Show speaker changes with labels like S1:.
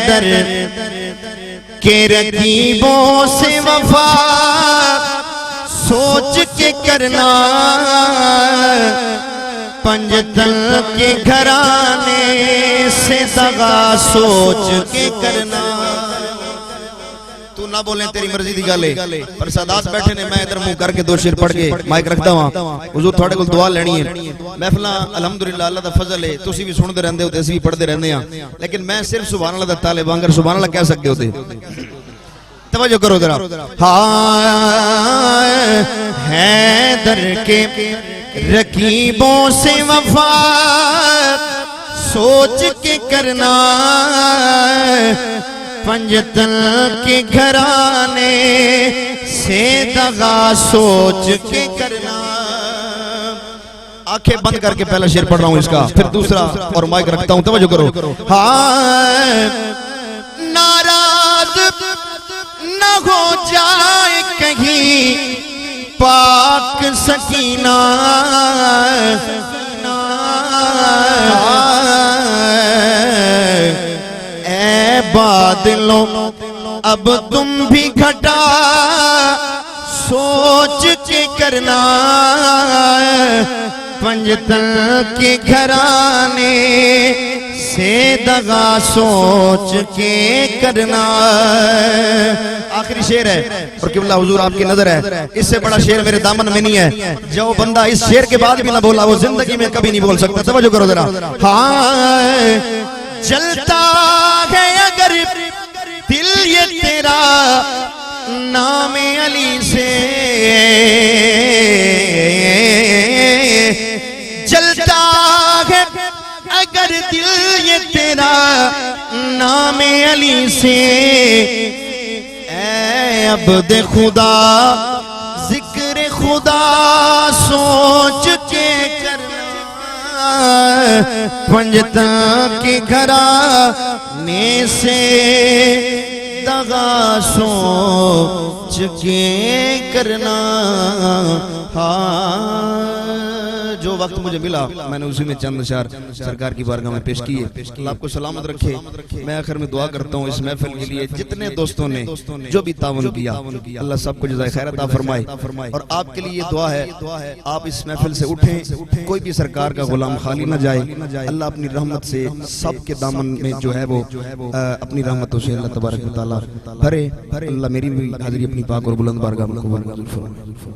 S1: حیدر کے رقیبوں سے وفا سوچ کے کرنا، پنجتن کے گھرانے سے دغا سوچ کے کرنا۔ تو نہ بولیں تیری مرضی دی گالے پر سادات بیٹھے نے، میں ادھر منہ کر کے 2 شعر پڑھ کے مائک رکھتا ہوں۔ حضور تھوڑے کو دعا لینی ہے، محفلہ الحمدللہ اللہ دا فضل ہے، تسی بھی سن دے رہندے ہوتے، اسی بھی پڑھ دے رہندے ہیں، لیکن میں صرف سبحان اللہ دا طالب ہوں، اگر سبحان اللہ کہہ سکتے ہوتے توجہ کرو ذرا۔ ہاں حیدر کے رقیبوں سے وفا سوچ کے کرنا، پنجتن کے گھرانے سے دغا سوچ کے کرنا۔ آنکھیں بند کر کے پہلا شعر پڑھ رہا ہوں اس کا، پھر دوسرا اور مائک رکھتا ہوں، توجہ کرو۔ ہاں ناراض نہ ہو جائے کہیں پاک سکینہ، اے بادلوں اب تم بھی گھٹا سوچ کے کرنا، پنجتن کے گھرانے سے دغا سوچ کے کرنا۔ آخری شعر ہے اور قبلہ حضور آپ کی نظر ہے، اس سے بڑا شعر میرے دامن میں نہیں ہے، جو بندہ اس شعر کے بعد بھی نہ بولا وہ زندگی میں کبھی نہیں بول سکتا، توجہ کرو ذرا۔ ہاں جلتا ہے اگر دل یہ تیرا نام علی سے، جلتا ہے اگر دل یہ تیرا نام علی سے، اے عبد خدا ذکر خدا سوچ کے کرنا، پنجتن کے گھرانے سے دغا سوچ کے کرنا۔ ہاں جو وقت مجھے ملا میں نے اسی میں چند اشعار سرکار کی بارگاہ میں پیش کیے۔ اللہ آپ کو سلامت رکھے۔ میں آخر میں دعا کرتا ہوں اس محفل کے لیے جتنے دوستوں نے جو بھی تعاون کیا، اللہ سب کو جزائے خیر عطا فرمائے، اور آپ کے لیے یہ دعا ہے آپ اس محفل سے اٹھیں، کوئی بھی سرکار کا غلام خالی نہ جائے، اللہ اپنی رحمت سے سب کے دامن میں جو ہے وہ اپنی رحمتوں سے اللہ تبارک و تعالیٰ بھرے۔ اللہ میری بھی حاضری اپنی پاک اور بلند بارگاہ میں قبول فرمائے۔